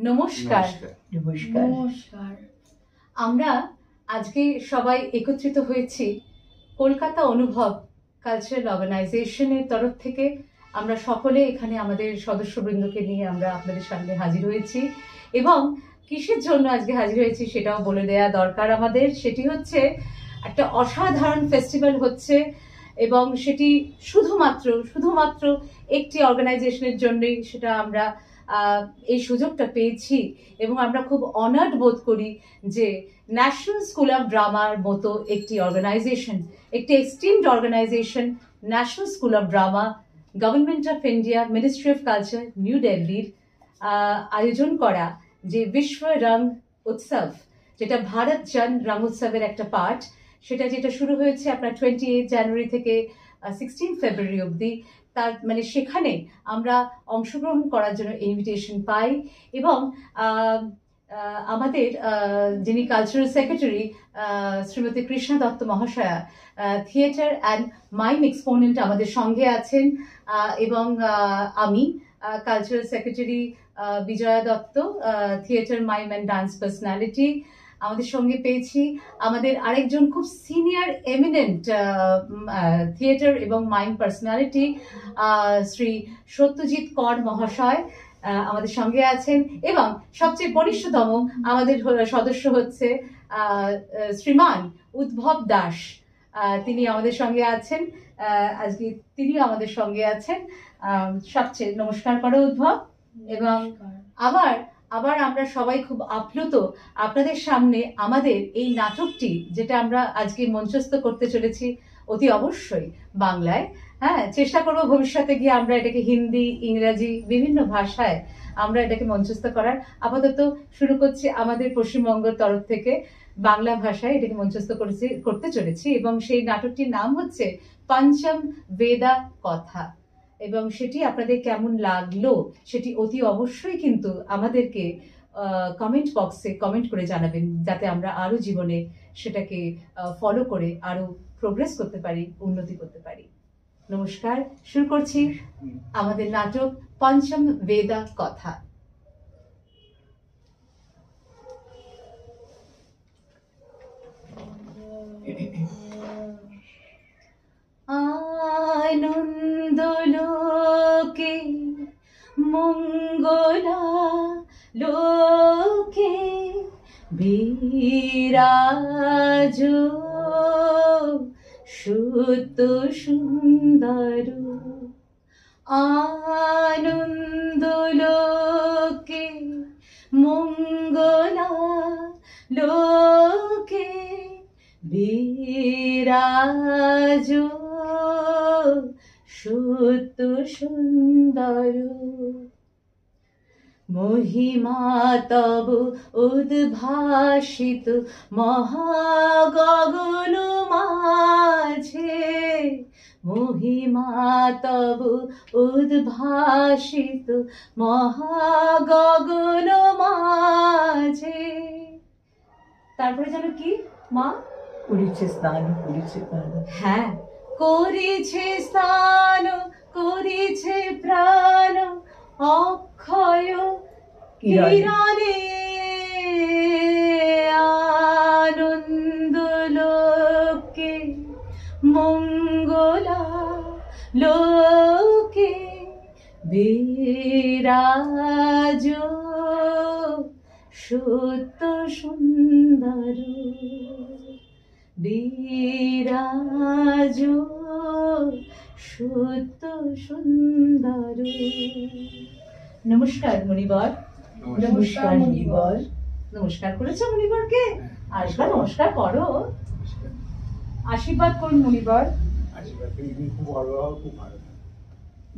নমস্কার। নমস্কার। নমস্কার। আমরা আজকে সবাই একত্রিত হয়েছি কলকাতা অনুভব কালচারাল অর্গানাইজেশনের তরফ থেকে। আমরা সকলে এখানে আমাদের সদস্যবৃন্দকে নিয়ে আমরা আপনাদের সামনে হাজির হয়েছি এবং কিসের জন্য আজকে হাজির হয়েছি সেটাও বলে দেওয়া দরকার আমাদের। সেটি হচ্ছে একটা অসাধারণ ফেস্টিভ্যাল হচ্ছে এবং সেটি শুধুমাত্র একটি অর্গানাইজেশনের জন্যই সেটা আমরা এই সুযোগটা পেয়েছি এবং আমরা খুব অনার্ড বোধ করি যে ন্যাশনাল স্কুল অফ ড্রামার মতো একটি অর্গানাইজেশন, একটি esteemed organisation National School of Drama, Government of India, Ministry of Culture, New দিল্লির আয়োজন করা যে বিশ্ব রং উৎসব, যেটা ভারত জন রং উৎসবের একটা পার্ট, যেটা শুরু হয়েছে আপনার 28 জানুয়ারি থেকে 16 ফেব্রুয়ারি অবধি। তার মানে সেখানে আমরা অংশগ্রহণ করার জন্য ইনভিটেশন পাই এবং আমাদের যিনি কালচারাল সেক্রেটারি শ্রীমতী কৃষ্ণা দত্ত মহাশয়া, থিয়েটার অ্যান্ড মাইম এক্সপোনেন্ট আমাদের সঙ্গে আছেন এবং আমি cultural secretary Bijoya Dutta, theatre mime and dance personality. আমাদের সঙ্গে পেয়েছি আমাদের আরেকজন খুব সিনিয়র এমিনেন্ট থিয়েটার এবং মাইম পার্সোনালিটি শ্রী সত্যজিৎ কর মহাশয় আমাদের সঙ্গে আছেন এবং সবচেয়ে বরিষ্ঠতম আমাদের সদস্য হচ্ছে শ্রীমান উদ্ভব দাস, তিনি আমাদের সঙ্গে আছেন। আজকে তিনি আমাদের সঙ্গে আছেন। সবচেয়ে নমস্কার করো উদ্ভব। এবং আবার আমরা সবাই খুব আপ্লুত আপনাদের সামনে আমাদের এই নাটকটি, যেটা আমরা আজকে মঞ্চস্থ করতে চলেছি অতি অবশ্যই বাংলায়। হ্যাঁ, চেষ্টা করবো ভবিষ্যতে গিয়ে আমরা এটাকে হিন্দি, ইংরাজি বিভিন্ন ভাষায় আমরা এটাকে মঞ্চস্থ করার। আপাতত শুরু করছি আমাদের পশ্চিমবঙ্গের তরফ থেকে বাংলা ভাষায় এটাকে মঞ্চস্থ করতে চলেছি এবং সেই নাটকটির নাম হচ্ছে পঞ্চম বেদা কথা। এবং সেটি আপনাদের কেমন লাগলো সেটি অতি অবশ্যই কিন্তু আমাদেরকে কমেন্ট বক্সে কমেন্ট করে জানাবেন, যাতে আমরা আরো জীবনে সেটাকে ফলো করে আরো প্রোগ্রেস করতে পারি, উন্নতি করতে পারি। নমস্কার, শুরু করছি আমাদের নাটক পঞ্চম বেদা কথা। আনন্দ লোকে মঙ্গলা লোকে বিরাজ সুত সুন্দর। আনন্দ লোকে মঙ্গলা লোকে বিরাজ সুত সুন্দর। মহিমা তব উদ্ভাসিত মহাগগন মাঝে, মহিমা তব উদ্ভাসিত মহাগগন মাঝে। তারপরে যেন কি মা? করিছে স্নান, করিছে প্রাণ। হ্যাঁ, করিছে স্নান, করিছে প্রাণ অক্ষয় কিরণে। আনন্দ লোকে মঙ্গলা লোকে বিরাজ সুত সুন্দর। বিরাজ সুত সুন্দর। নমস্কার মণিবর। নমস্কার মণিবর। নমস্কার করেছো মণিবরকে? আরেকবার নমস্কার করো, আশীর্বাদ করুন মণিবর।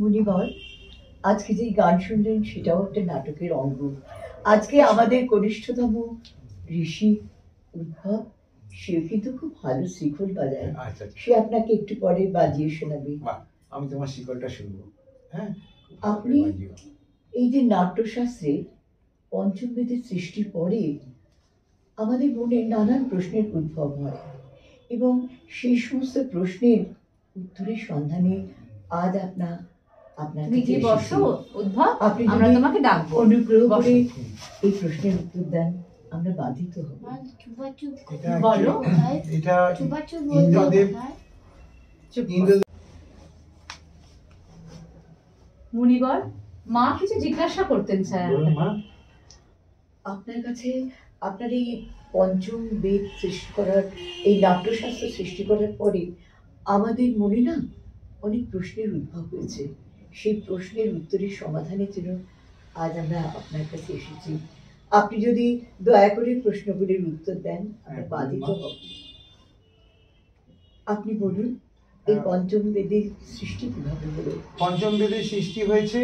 মণিবর, আজকে যে গান শুনলেন সেটাও একটা নাটকের অঙ্গ। আজকে আমাদের কনিষ্ঠতম ঋষি উদ্ভব, সেও কিন্তু খুব ভালো শিকল বাজায়। সে আপনাকে একটু পরে বাজিয়ে শোনাবে। আমি তোমার শিকলটা শুনবো। হ্যাঁ, আপনি এই যে নাট্যশাস্ত্রে পঞ্চম বেদের সৃষ্টির পরে আমাদের মনে নানান প্রশ্নের উদ্ভব হয় এবং সেই সমস্ত প্রশ্নের উত্তরের সন্ধানে আজ আপনার তুমি কাছে কি বসো এসেছি। উদ্ভব, আপনি আমরা যদি তোমাকে ডাকবো। অনুগ্রহ বসো। করে এই প্রশ্নের উত্তর দেন, আমরা বাধিত হব। এটা বলো। এটা ইন্দ্রদেব চুপ কর। ইন্দ্রদেব মুনিবর, মা কিছু জিজ্ঞাসা করতেন স্যার। বলুন মা। আপনার কাছে আপনার এই পঞ্চম বেদ সৃষ্টি করার, এই নাট্যশাস্ত্র সৃষ্টি করার পরে আমাদের মনে না অনেক প্রশ্নের উদ্ভব হয়েছে। সেই প্রশ্নের উত্তরের সমাধানের জন্য আজ আমরা আপনার কাছে এসেছি। আপনি যদি দয়া করে প্রশ্নগুলির উত্তর দেন, আমরা বাধিত হব। আপনি বলুন, এই পঞ্চম বেদের সৃষ্টি কিভাবে হলো? পঞ্চম বেদের সৃষ্টি হয়েছে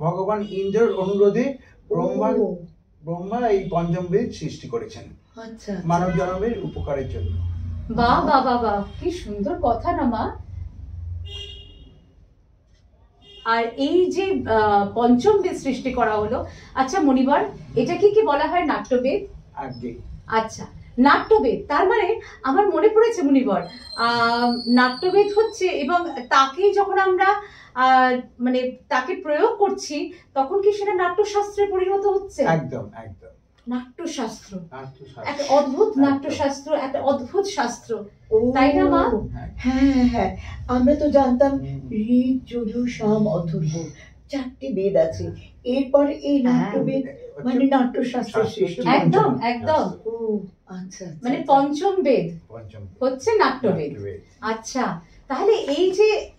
ভগবান ইন্দ্রের অনুরোধে। ও, ব্রহ্মা এই পঞ্চম বেদ সৃষ্টি করেছেন আচ্ছা। মানব জনমের উপকারের জন্য। বাহ বাহ বাহ বাহ, কি সুন্দর কথা না মা। আর এই যে পঞ্চম বেদ সৃষ্টি করা হলো, আচ্ছা মনিবর, এটা কি বলা হয় নাট্যবেদ? আগে আচ্ছা, নাট্যবেদ তার মানে আমার মনে পড়েছে মনিবর, নাট্যবেদ হচ্ছে, এবং তাকে যখন আমরা মানে তাকে প্রয়োগ করছি, তখন কি সেটা নাট্যশাস্ত্রে পরিণত হচ্ছে? একদম একদম নাট্যশাস্ত্র, নাট্যশাস্ত্র। একটা অদ্ভুত নাট্যশাস্ত্র, একটা অদ্ভুত শাস্ত্র, ও, তাই না মা? হ্যাঁ হ্যাঁ, আমরা তো জানতাম ঋক, যজু, সাম, অথর্ব, 4টে বেদ আছে। এরপর এই নাট্যবেদ মানে নাট্যশাস্ত্রের সৃষ্টি। একদম একদম। ও আচ্ছা, মানে পঞ্চম বেদ পঞ্চম হচ্ছে নাট্যবেদ। নাট্যবেদ। আচ্ছা, তাহলে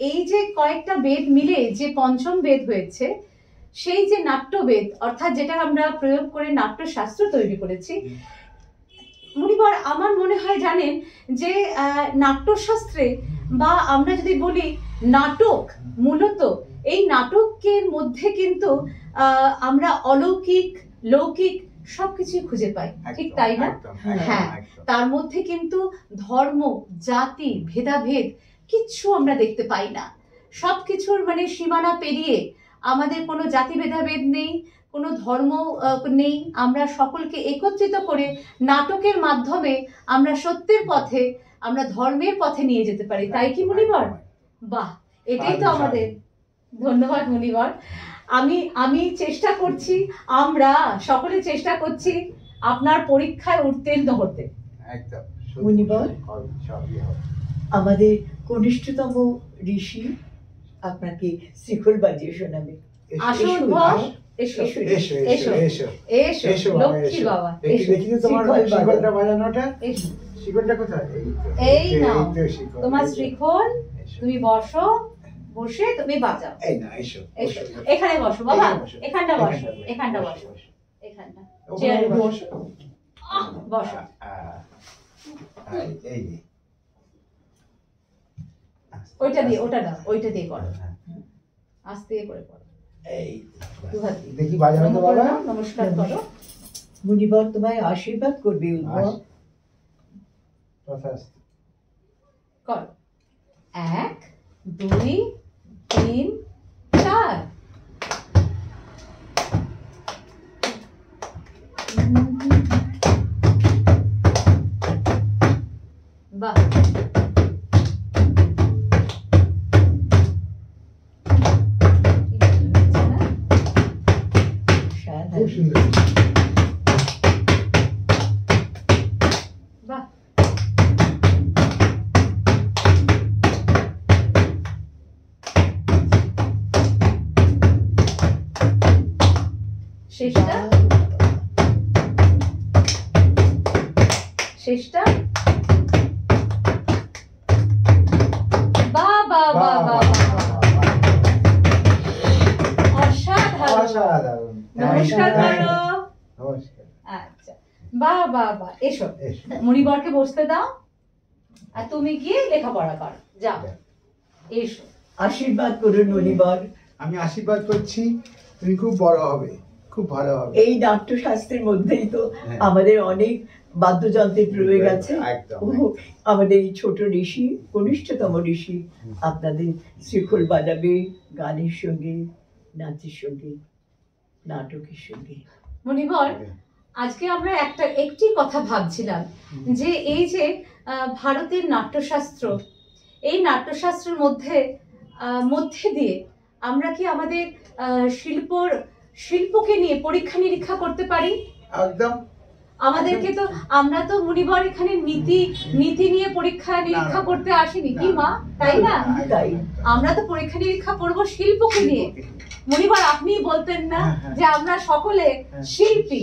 এই যে কয়েকটা বেদ মিলে যে পঞ্চম বেদ হয়েছে, সেই যে নাট্যবেদ অর্থাৎ যেটা আমরা প্রয়োগ করে নাট্যশাস্ত্র তৈরি করেছি, মুনিবর আমার মনে হয় জানেন যে নাট্যশাস্ত্রে, বা আমরা যদি বলি নাটক, মূলত এই নাটকের মধ্যে কিন্তু আমরা অলৌকিক লৌকিক সবকিছুই খুঁজে পাই, ঠিক তাই না? হ্যাঁ, তার মধ্যে কিন্তু ধর্ম, জাতি, ভেদাভেদ কিচ্ছু আমরা দেখতে পাই না। সবকিছুর মানে সীমানা পেরিয়ে আমাদের কোনো জাতি ভেদাভেদ নেই, কোনো ধর্ম নেই। আমরা সকলকে একত্রিত করে নাটকের মাধ্যমে আমরা সত্যের পথে, আমরা ধর্মের পথে নিয়ে যেতে পারি, তাই কি মুনিবর? বাহ, এটাই তো আমাদের। ধন্যবাদ মুনিবর। আমি চেষ্টা করছি, আমরা সকলে চেষ্টা করছি আপনার পরীক্ষায় উত্তীর্ণ হতে। একদম মুনিবর, আমাদের কনিষ্ঠতম ঋষি আপনাকে শ্রীখোল বাজিয়ে শোনাবে। আসো উদ্ভব, এসো এসো এসো এসো এসো এসো, এসো লক্ষ্মী বাবা, এসো। দেখি তো তোমার শিকল শিকলটা বাজানোটা। এসো, শিকলটা কোথায়? এই নাও তো শিকল। তোমার শ্রীখোল, এসো। তুমি বসো, বসে তুমি বাজাও। এই না, এসো এসো, বসো। এখানে বসো বাবা, এখানে বসো। এখানটা বসো, এখানটা বসো, এখানটা চেয়ারে বসো, বসো। এই যে ওইটা দিয়ে, ওটা দাও, ওইটা দিয়ে করো, আস্তে করে করো। এই দুহাত দিয়ে। দেখি বাজানো তো বাবা। নমস্কার করো। মুনিবর তোমায় আশীর্বাদ করবে উদ্ভব। তথাস্তু। করো। 1 2 3 4। বাহ, খুব সুন্দর। বাহ, শেষটা, শেষটা। বাহ বাহ বাহ বাহ, অসাধারণ। অসাধারণ। নমস্কার করো। নমস্কার। আচ্ছা, বাহ বাহ বাহ, এসো এসো। মণিবরকে বসতে দাও, আর তুমি গিয়ে লেখাপড়া করো, যাও, এসো। আশীর্বাদ করুন মুনিবর। আমি আশীর্বাদ করছি, তুমি খুব বড় হবে, খুব ভালো হবে। এই নাট্যশাস্ত্রের মধ্যেই তো হ্যাঁ। আমাদের অনেক বাদ্যযন্ত্রের প্রয়োগ আছে। একদম, ও, আমাদের এই ছোট ঋষি, কনিষ্ঠতম ঋষি আপনাদের শ্রীখোল বাজাবে গানের সঙ্গে, নাচের সঙ্গে, নাটকের সঙ্গে। মণিবর, আজকে আমরা একটি কথা ভাবছিলাম যে এই যে ভারতের নাট্যশাস্ত্র, এই নাট্যশাস্ত্রের মধ্যে দিয়ে আমরা কি আমাদের শিল্পকে নিয়ে পরীক্ষা নিরীক্ষা করতে পারি? একদম। আমাদেরকে তো, আমরা তো মুনিবর এখানে নীতি নিয়ে পরীক্ষা নিরীক্ষা করতে আসিনি, কি মা, তাই না? তাই আমরা তো পরীক্ষা নিরীক্ষা করব শিল্পকে নিয়ে। মুনিবর, আপনিই বলতেন না যে আমরা সকলে শিল্পী,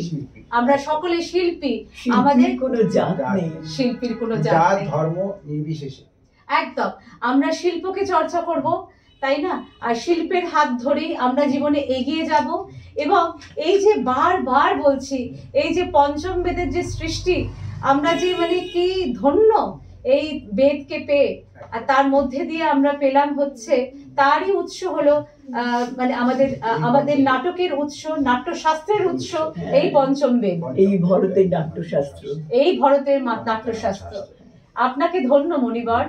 আমরা সকলে শিল্পী, আমাদের কোনো জাত নেই, শিল্পীর কোনো জাত জাত নেই, ধর্ম নির্বিশেষে। একদম। আমরা শিল্পকে চর্চা করব, তাই না? আর শিল্পের হাত ধরেই আমরা জীবনে এগিয়ে যাব। এবং এই যে বারবার বলছি, এই যে পঞ্চম বেদের যে সৃষ্টি, আমরা যে মানে কি ধন্য এই বেদকে পেয়ে, আর তার মধ্যে দিয়ে আমরা পেলাম হচ্ছে তারই উৎস হলো মানে আমাদের নাটকের উৎস, নাট্যশাস্ত্রের উৎস এই পঞ্চম বেদ, এই ভরতের নাট্যশাস্ত্র, এই ভরতের নাট্যশাস্ত্র। আপনাকে ধন্য মণিবর,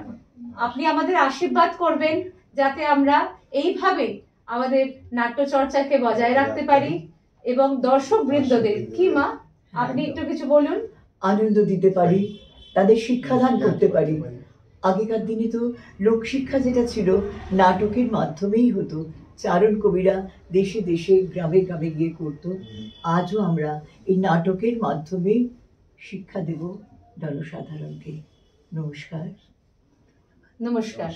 আপনি আমাদের আশীর্বাদ করবেন যাতে আমরা এইভাবে আমাদের নাট্যচর্চাকে বজায় রাখতে পারি এবং দর্শক বৃন্দদের, কি মা, আপনি একটু কিছু বলুন, আনন্দ দিতে পারি, তাদের শিক্ষাদান করতে পারি। আগেকার দিনে তো লোকশিক্ষা যেটা ছিল নাটকের মাধ্যমেই হতো, চারণ কবিরা দেশে দেশে গ্রামে গ্রামে গিয়ে করতো। আজও আমরা এই নাটকের মাধ্যমে শিক্ষা দেব জনসাধারণকে। নমস্কার। নমস্কার।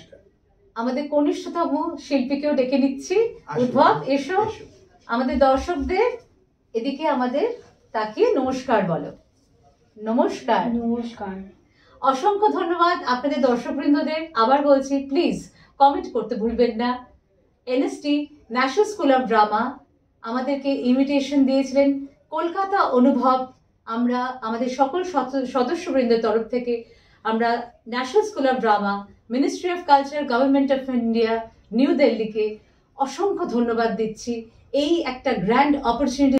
আমাদের কনিষ্ঠতম শিল্পীকেও ডেকে নিচ্ছি। উদ্ভব, এসো, আমাদের দর্শকদের এদিকে আমাদের তাকিয়ে নমস্কার বলো। নমস্কার। নমস্কার। অসংখ্য ধন্যবাদ আপনাদের দর্শকবৃন্দদের। আবার বলছি, প্লিজ কমেন্ট করতে ভুলবেন না। NST national School of drama আমাদেরকে ইনভিটেশন দিয়েছিলেন, কলকাতা অনুভব, আমরা আমাদের সকল সদস্যবৃন্দের তরফ থেকে আমরা National School of Drama, Ministry of Culture, Government of India, New দিল্লিকে অসংখ্য ধন্যবাদ দিচ্ছি এই একটা গ্র্যান্ড অপরচুনিটি